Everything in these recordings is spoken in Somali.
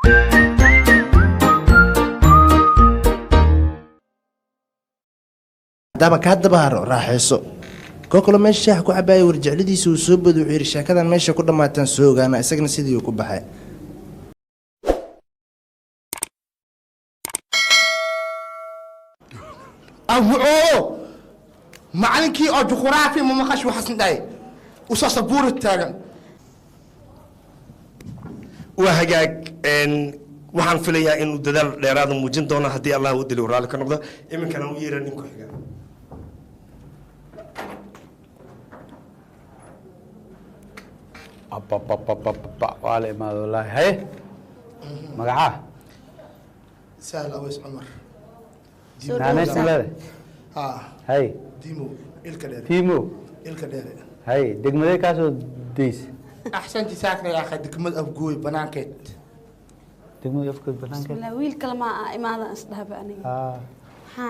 daba ka dabaaro raaxayso kokolo meesha shaax ku cabaayay warjecladiisa uu soo badu wuxuu yiri sheekadan meesha ku dhamaataan soo ogaana isagana sidii uu ku baxay macalinkii oo juqraafi ma maqash waxaas dhaay usoo sabuur taagan waa hagaag waxaan filayaa inuu dadaal dheeraad muujin doono haddii Allah uu dilo raali ka noqdo iminkana uu yeeran ninku xiga wale maad wallahi hay magaca sahal aways umar naanay silade hay dimo ilka dheer timo ilka dheer hay degmade ka soo deys axsanti saakna yaa khad degmad afgooy banaankeed degmad afgooy banaankeed la wiil kale ma imaada isdhaba aniga ha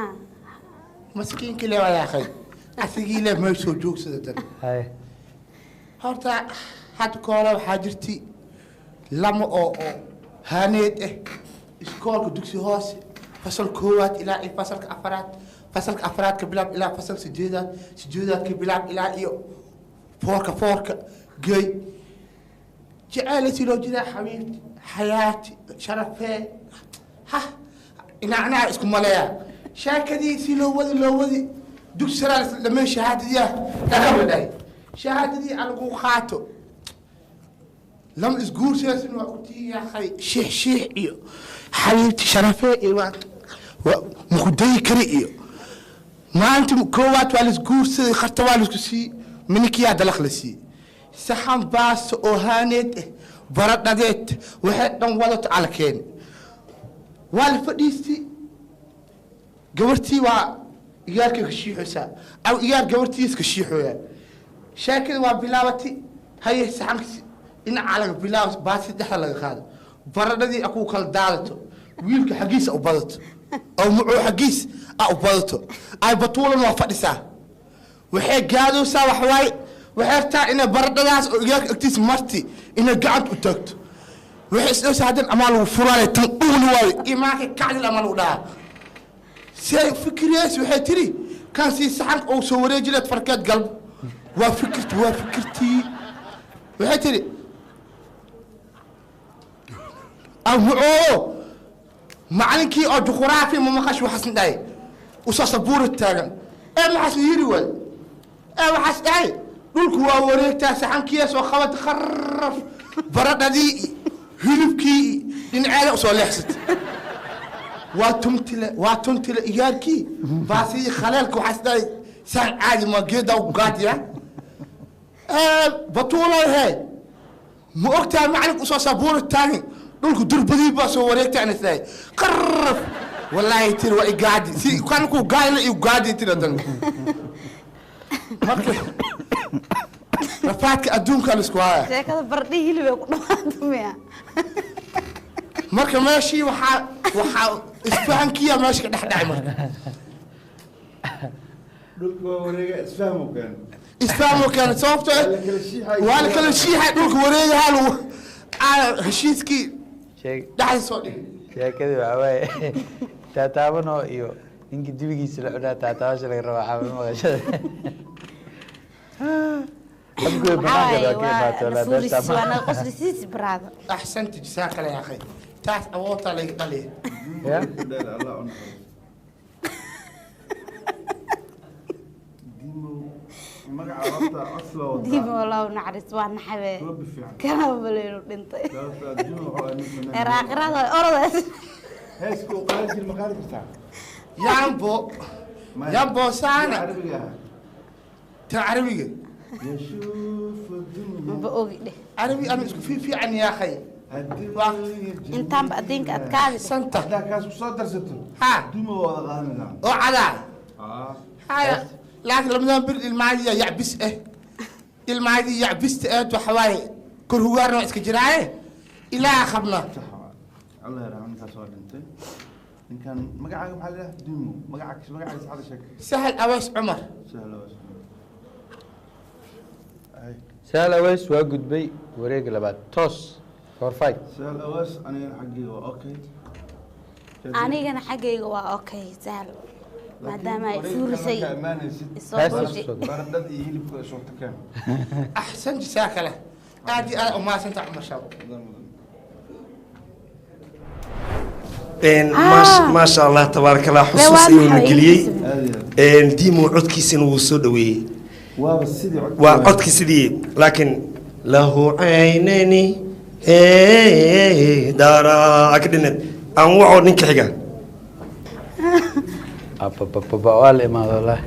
maskiinki le yaa khad asigii le ma soo joogsadatan hay horta had koola waxaa jirti lama oo haaneed iskoolka dugsi hoose fasal koowaad ilaa fasalka afraad ka bilaab ilaa fasal sideedaad ka bilaab ilaa iyo foorka gay jacaylatii loo jiraa xabiibti xayaati sharafee ha inaa isku maleeyaa shaakadiisii loo wadi dugsi saraa dhameen shahaadadiyaa dhaqaba dhahay shahaadadii alagu qaato لم اسقور سياسن وقتي يا اخي شيح iyo حبيبتي شرفي iyo مخدي كري ما انت كوات والس قورس خرت والس سي منك يا دلخلسي سحن باس او هانيت برددت waxay dhan wadato alkeen wal fadhiisti gabartii waa iyaarka ka shiixaysa aw iyaar gabartiis ka shiixoya shaakid waa bilaabati hay saxanki in calaga bilaas baasi dhaxal laga qaado baradadii aku kala daadato wiilka xagiisa u badato oo muxuu xagiis u badato ay batuulan waa fadhisaa waxay gaadoosaa wax waay waxay taa in baradadaas oo iyaga agtiis marti in gacant u tagto waxay isoo saadan amaal uu furaay tan uun waay imaaka kacdil amaal u dhaa say fikriyees waxay tiri kan si saxan oo soo wareejilad farkeed galb waa fikirtii waxay tiri أو معلنكي أو جغرافي ما مخش وحسن داي وصاص بور التاجن ما حس يروي ما حس داي دولك هو وريك تاس عن كيس وخوات خرف برد دي هلبكي إن عالق صالح ست واتمتل إياركي باسي خلالك وحس داي سان عادي ما جدا وقادية بطولة هاي مؤكتها معلنك وصاص بور التاجن دولك دربدي بس وريك تاني ثاي قرف والله ترى وإيجادي سي كان كو قايل إيجادي ترى دن رفعت أدون كان سكوايا شيء كذا برديه اللي بيقولوا عندهم مركب ماشي وح إسفهان كيا ماشي كده حد عمر دولك وريك إسفهمو كان صوبته ولا كل شيء حد دولك وريك هالو هشيسكي دحي صودي sheekadu waa way taataabano iyo inki dibigiisa la cunaa taataabasha laga rabaa xaafimada maqashada abgoy banaanka waa ka imaato la beerta وانا قصدي سيس براد أحسنت جزاك الله يا أخي تعال أوطى لي قليل يا ديما والله ونعرس وانا حبي كلام بليل بنتي راقرة أرض هسكو قالت المقالة بتاعك يامبو سانا تعربي يشوف الدنيا بقولي عربي أنا في عن يا أخي انت بعدين أتكاد سنتا ده كاس صدر ستر ها دوما ولا غانم وعلى هاي لكن لما نبر المعدي يعبس المعدي يعبس وحواي كل هو رأي اسكجراي إلى خبنا الله يرحمه كسر انت إن كان مقعد محله دومو مقعد سعد شك سهل أويس عمر سهل أويس سهل أويس waa gudbay wareeg labaad toos 4-5 سؤال أواس أنا حقي أوكي anigana xaggayga waa okay sahal maadaama ay fuurisay isoo Hees buuji cusub. بردد يجيب صوت كام أحسن جزاك الله أدي أنا وما سنت عمر شاو maasha allah tabaaraka allah Lee, waa xusuus ayuu na maxay geliyey iibisay? diimo codkiisina wuu soo dhaweeyey وابا السيدي waa codkii sidii laakiin lahu caynani daraa ka dhineed aan wacoo ninka xiga abababa waa la imaado wallaahi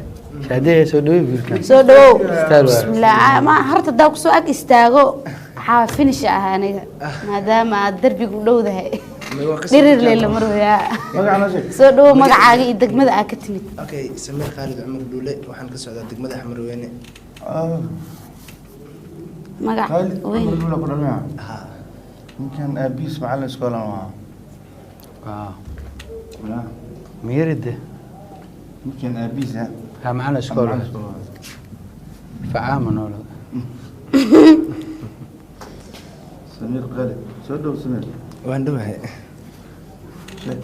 shaadiyay soo dhaweey wiilkan soo dhawow Istaag waay. bismillah ma horta daa kusoo ag istaago waxaa finish ah aniga maadaama aad darbiga u dhowdahay dhirir leela marwaya مقعنا شيء soo dhawow magacaaga iyo degmada aa ka timid okay samiir khaalid cumar dhuule waxaan ka socdaa degmada xamarweyne magac خالد weyn عمر ولا كنا معه ha يمكن أبيس معلم سكولا معه لا miyiride يمكن أبيس ها ha macana iskool facaama noolo سمير غالي سودو سمير waan dhowahay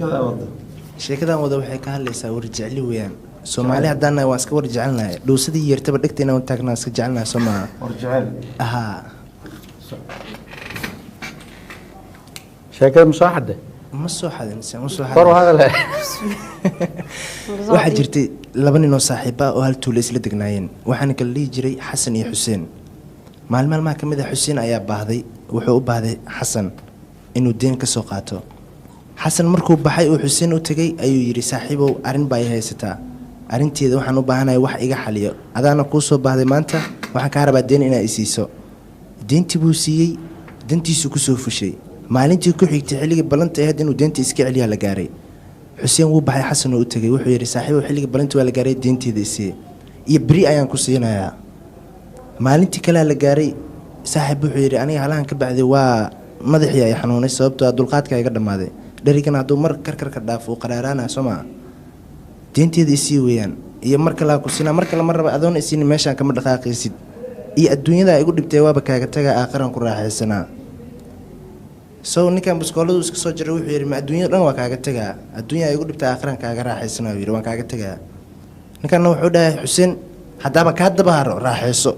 كذا أوضح sheekadan wada waxay ka hadlaysaa warjecli weeyaan soomaali haddaan nahay waan iska warjecelnahay dhowsadii yeertaba dhegteena waan taagnaa iska jecelnahay soo maaha ورجعل haa sheekada ma soo xadde ma soo xadin se ma soo kor u xadin hadale waxaa jirtay laba nin oo saaxiib ah oo hal tuulo isla degnaayeen waxaana kala dhihi jiray xasan iyo xuseen maalmaha ka mid ah xuseen ayaa baahday wuxuu u baahday xasan inuu deen ka soo qaato xasan markuu baxay oo xuseen u tegay ayuu yidhi saaxiibow arrin baa i haysataa arrinteeda waxaan u baahanahay wax iga xaliyo adaana kuu soo baahday maanta waxaan kaa rabaa deen inaa i siiso deentii buu siiyey dantiisu kusoo fushay maalintii ku xigtay xilligii ballanta ahayd inuu deenta iska celiyaa la gaaray xuseen wuu baxay xasan oo u tegay wuxuu yidhi saaxiibow xilligii ballantii waa la gaaray deenteeda isii iyo beri ayaan ku siinayaa maalintii kalea la gaaray saaxiib wuxuu yidhi aniga halahan ka bacday waa madaxii ay xanuunay sababtoo ah dulqaadka iga dhammaaday dherigana hadduu mar karkarka dhaafo uu qaraaraanaya soo maa deenteeda isii weeyaan iyo mar kalaa ku siinaa mar kale ma raba adoon isiini meeshaan kama dhaqaaqaysid iyo adduunyada igu dhibtay waaba kaaga tagaa aakhiran ku raaxaysanaa sow ninkan buskooladu iska soo jiray wuxuu yidhi ma adduunyada dhan waa kaaga tagaa adduunya igu dhibtay aakhiran kaaga raaxaysanaa yidhi waan kaaga tagaa ninkanna wuxuu dhahay xuseen haddaaba kaa dabaharo raaxayso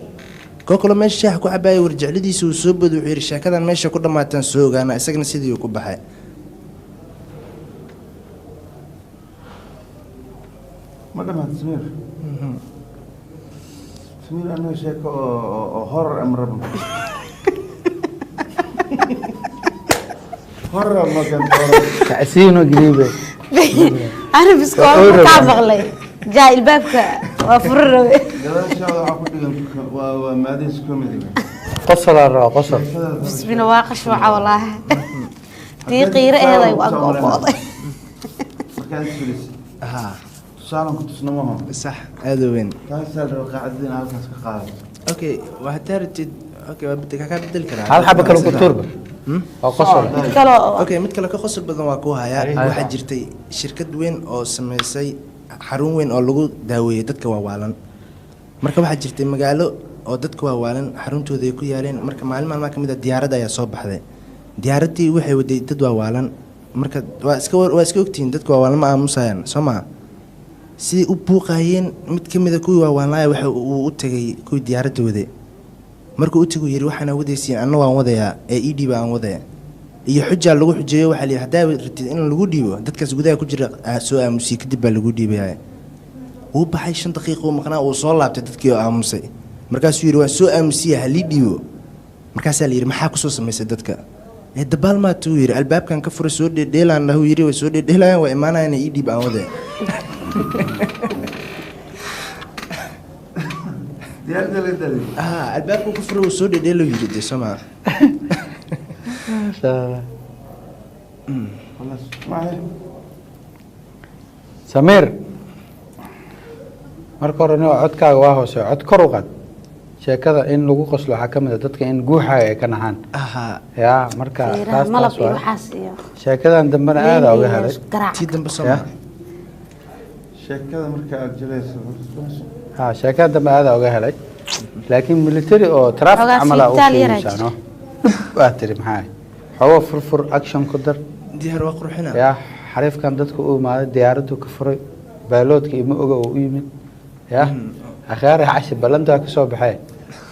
koo kaloo meesha shaax ku cabaayay warjecladiisa uu soo booday wuxuu yidhi sheekadan meesha ku dhammaataan soo ogaana isagana sidii uu ku baxay ما دام سمير سمير أنا شيء هورر أم ربنا هورر ما كان هورر tacsiino gariibe ana biskool kaa maqlay jaa ilbaabka waa furo rabe هذا إن شاء الله عقود وما ديس كوميدي qosolaa raba qosol bismina waa qashwaca walaahi tii qiiro eeday waa go'go'day ما كان سلس ها سالم كنت سنمهم صح aada u weyn كان سال قاعدين على كاس قاعد okay waa haddaa rabtid okay waa kaa bedeli karaa hal xaba kale ku tuurba waa qosol kalo okay mid kale ka qosol badan waa ku hayaa waxaa jirtay shirkad weyn oo sameysay xarun weyn oo lagu daaweeyay dadka waawaalan marka waxaa jirtay magaalo oo dadka waawaalan xaruntooda ay ku yaaleen marka maalmaha ka mid ah diyaarad ayaa soo baxday diyaaraddii waxay waday dad waawaalan marka waa iska ogtihiin dadka waawaalan ma aamusayaan soo maha siday u buuqaayeen mid ka mid a kuwii waawaalnaya waxa uu u tegay kuwii diyaaradda waday markuu u teguu yidhi waxaana wadaysiin anna waan wadayaa ee ii dhiiba aan wadaya iyo xujaa lagu xujeeyo waxaa la yidhi haddaa ratid in lagu dhiibo dadkaas gudaha ku jira soo aamusiyey kadib baa lagu dhiibaya wuu baxay 5 daqiiqo uu maqnaa uu soo laabtay dadkii oo aamusay markaasuu yidhi waan soo aamusiya halii dhiibo markaasaa la yidhi maxaa kusoo samaysay dadka dabaal maatuu yidhi albaabkan ka furay soo dheedheelaan lahu yidhi way soo dheedheelayaan waa imaanayaan ii dhiib aan wadaya ديار دل albaabku ku furay wuu soo dheedheelo yidhi dee soo maa خلاص ما هي samiir marka hore nin codkaaga waa hoose cod kor u qaad sheekada in lagu qoslo waxaa ka mid a dadka in guuxaaga ay ka naxaan ahaa yaa marka qiiraha malab iyo waay. waxaas iyo sheekadan dambena aada uga helay garaac tii dambe soo Ya. maa شكله مركز جلس ha sheekada dambe aada uga helay laakiin military oo traffic Xogaa camala u siibtaal yar fiirisano waa tiri maxaa حوا فرفر أكشن كدر diyaar waa qurxina يا حريف كان دتك ما ديارته كفري بالوت كي ما أوجا ويمن يا أخيرا عاش بلنتها كسب بحي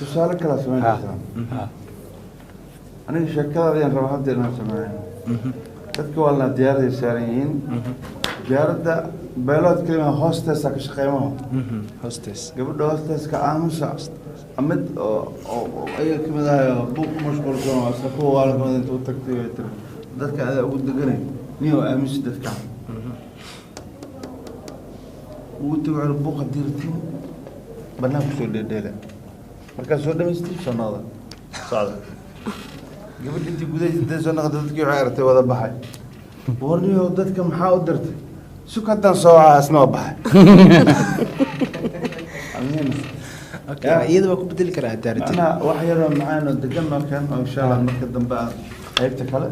tusaale kala sameynaysaa aniga sheekadaadii raba hadda inaan sameeyo dadka waa la diyaarada saaran yihiin diyaaradda beelood kelima hoosteesa ka shaqeymaha hostess gabadha hoosteeska aamusa amid oo ayaga kamid ahayo buuq ku mashquulsan oo asla kuwa waa la kamid inta u tagtay way tiri dadka adaa ugu deganay nin oo aamusi dadka ugu tago buuq haddii ratiin banaanku soo dheedheela markaas soo dhamaystii soo noqda socda gabadh intii gudaha intay soo noqda dadkii waxay aragtay wada baxay warniyo dadka maxaa u dirtay suk haddaan soo wacaa asna waa baxay iyada waa ku bedeli karaa daarati أنا واحد معانا دقنا كان إن شاء الله نقدم بقى هيك كله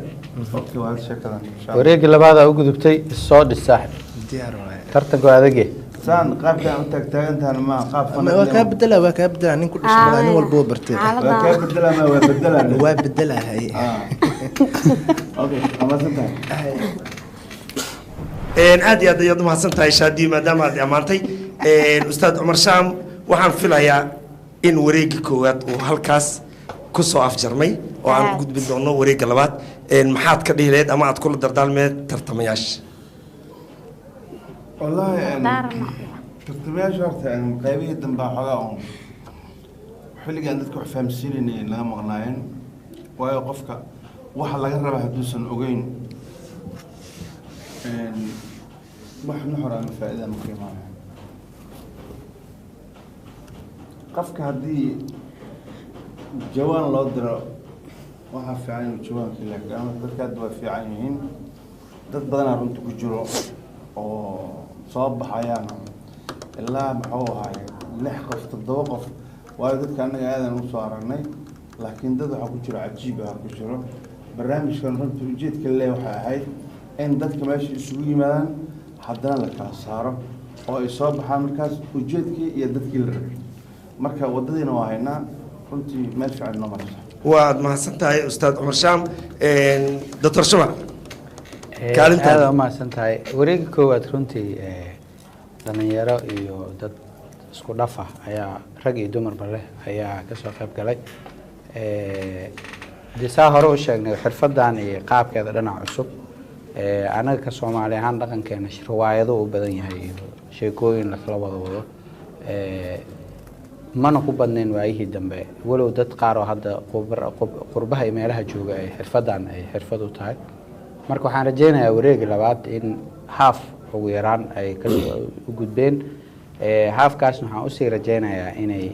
أوكي وهذا شيء كذا إن شاء الله وريق اللي بعده أوجد بتي الصاد الساحل diyaar waaye ترتق هذا جه سان قاب كان أنت أنت أنا ما قاب waa kaa bedela waa kaa bedela nin ku dhashay nin walba waa bartay كيف بدلا ما هو بدلا waa bedelahay أوكي أما سنتها aad iyo aad ayaad umahadsan tahay shaadi maadaama aad ammaantay ustaad cumar shaam waxaan filayaa in wareegga koowaad uu halkaas ku soo afjarmay oo aan u gudbin doono wareegga labaad maxaad ka dhihi lahayd ama aad kula dardaalmeed tartamayaasha والله daarna ترتمياش هرتا قيبيه دنبا حقاهم xilligan dadku wax fahamsiinayeen laga maqnaayeen waayo qofka waxa laga rabaa haduusan ogeyn wax nuxur ama faa'iido ma qiimaha qofka haddii jawaan loo diro waxaa fiican inuu jawaanka ilaa ama dadka hadda waa fiican yihiin dad badanaa runta ku jiro oo soo baxayaan ilaa muxuu ahaay 6 qof 7 qof waayo dadka annaga aadan u soo aragnay laakiin dad waxaa ku jiro cajiib ah ku jiro barnaamijkan runta ujeedka lee waxay ahayd in dadka meesha isugu yimaadaan haddana la kala saaro oo ay soo baxaan markaas ujeedkii iyo dadkii la rabay marka waddadiina waa haynaa runtii meel fiican noo maraysa waad mahadsan tahay ustaad cumar shaam doctor shuma aada umahadsan tahay wareegga koowaad runtii dhalinyaro iyo dad isku dhaf ah ayaa rag iyo dumarba leh ayaa kasoo qayb galay dee saa hore u sheegnay xirfadan iyo qaabkeeda dhinac cusub anaga ka soomaali ahaan dhaqankeena riwaayado u badan yahay iyo sheekooyin lakala wada wado mana ku badnayn waayihii dambe walow dad qaar oo hadda qurbaha iyo meelaha jooga ay xirfadan ay xirfad u tahay marka waxaan rajeynayaa wareegga labaad in haaf ugu yaraan ay u gudbeen haafkaasna waxaan usii rajeynayaa inay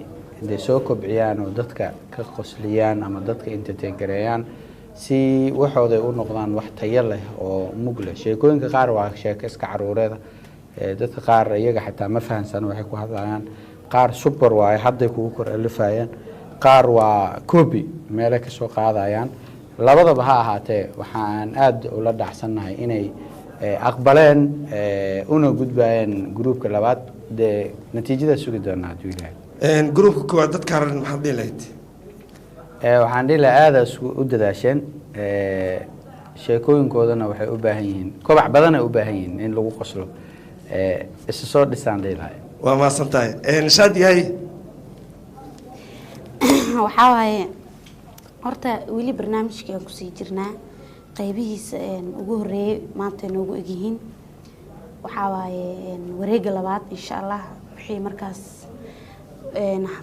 de soo kobciyaan oo dadka ka qosliyaan ama dadka entertain gareeyaan si waxooday u noqdaan wax tayo leh oo mug leh sheekooyinka qaar waa sheeko iska caruureeda dadka qaar iyaga xataa ma fahansano waxay ku hadlayaan qaar super waaye hadday kugu kor alifayaan qaar waa copy meelay ka soo qaadayaan labadaba ha ahaatee waxaan aad ula dhacsannahay inay aqbaleen una gudbayeen gruupka labaad dee natiijada sugi doonaa hadduu ilaahay gruupka koowaad dadka ran maxaad dhihi lahayd waxaan dhihi lahaa aada u dadaasheen sheekooyinkoodana waxay u baahan yihiin kobac badan ay u baahan yihiin in lagu qoslo isa soo dhisaan dhihi lahay waa mahadsan tahay shaad yahay waxaa waaye horta weli barnaamijka aan kusii jirnaa qaybihiisa ugu horeeyay maanta noogu egyihiin waxaa waaye wareegga labaad insha allah wixii markaas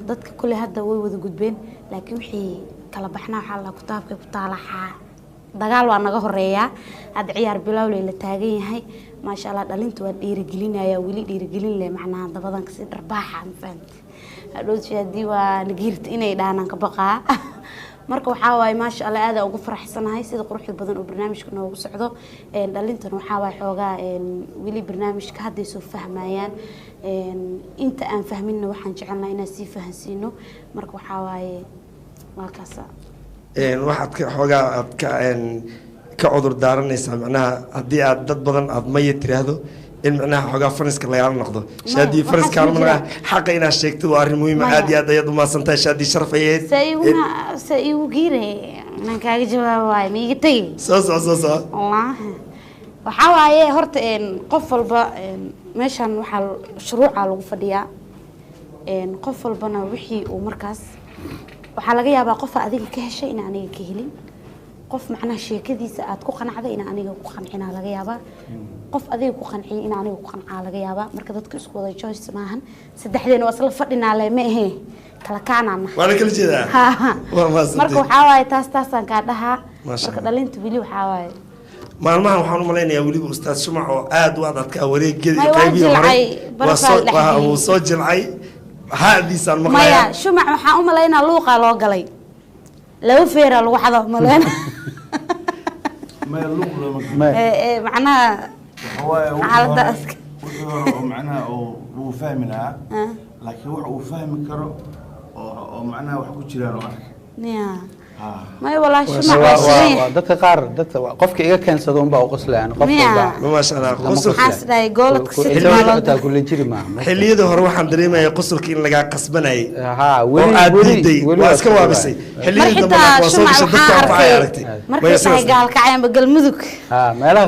dadka kule hadda way wada gudbeen laakiin wixii kala baxnaa waxaa la kutaabka ku taalaxaa dagaal waa naga horeeyaa hadda ciyaar bilowley la taagan yahay maasha allah dhalinta waa dhiirigelinaya weli dhiirigelin leh macnaha dabadan kasi dharbaaxa ma fahamti hadhowti haddii waa nagiirta inay dhaanaan ka baqaa marka waxaa waaye maasha allah aad ugu faraxsanahay sida quruxda badan oo barnaamijka noogu socdo dhalintan waxaa waaye xoogaa weli barnaamijka hadday soo fahmayaan inta aan fahminna waxaan jecelnahay inaan sii fahansiino marka waxaa waaye waa kaasa waxaad ka xoogaa aad ka cudur daaranaysaa macnaha haddii aad dad badan aad maya tiraahdo in macnaha xoogaa faniska lagala noqdo shaadii faniska xaqa inaad sheegto waa arrin muhiim aad iyo aad ayaad umahadsan tahay shaadii sharaf ayayd sa igu giire أنا كاجي جواب واي ميجي تجي soo والله وحاواي هرت إن قفل با ماشان وحال شروع على الفدية إن قفل بنا وحي ومركز وحال جاي أبغى قفة أذيك كهشة إن أنا كهلين قف معنا شيء كذي ساعات كوخن عذا إن أنا كوخن حين على جيابا قف أذيك كوخن حين إن أنا كوخن على جيابا مركز تكسر كذا جويس معهن سدحدين وصل فردنا على ما هي kala kaanana wala kala jeedaa marka waxa waay taas ka dhaha marka dhalinta wili waxa waay maalmahan waxaan u maleynayaa waliba ustaad Shumac oo aad u adadka wareeggeeda qaybiyay hore waa soo jilcay haadiisan maqlaya maya Shumac waxaan u maleynaa luuqa loo galay laba feera lagu xado maleyn maya luuq loo macnaha xaaladaas macnaha oo fahmi lahaa laakiin wax uu fahmi karo oo macnaha wax ku jiraan oo arka ما والله شو dadka qaar dadka qofka iga keensado un baa u qoslayaan qof walba ma sha Allah qosol xasday goolad ku sidoo kale jiri ma xilliyada hore waxaan dareemayaa qosolka in laga qasbanay weli waa iska waabisay xilliyada dambe waa soo gashay dadka aan faay aragtay markay tahay gaal kacayaan bagal mudug meelaha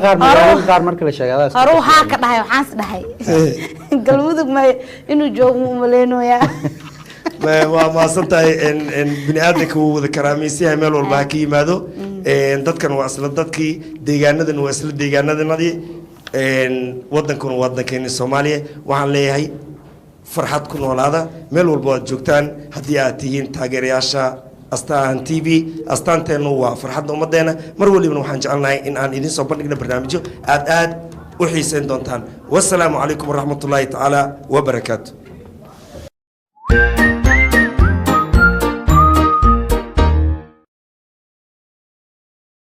qaar marka la sheegay haro ha ka dhahay waxaan isdhahay gal mudug ma inuu joogo ma leenooyaa waa maasantahay in bini aadamka uu wada karaameysiyahay meel walba ka yimaado dadkan waa isla dadkii deegaanadan waa isla deegaanadanadii wadankan waa wadankeena Soomaaliya waxaan leeyahay farxad ku noolaada meel walba aad joogtaan haddii aad tihiin taageerayaasha Astaan TV astaanteenu waa farxadda ummadeena mar waliba waxaan jecelnahay in aan idin soo bandhigno barnaamijyo aad u xiisayn doontaan wassalaamu calaykum waraxmatullaahi tacaala wa barakaatuh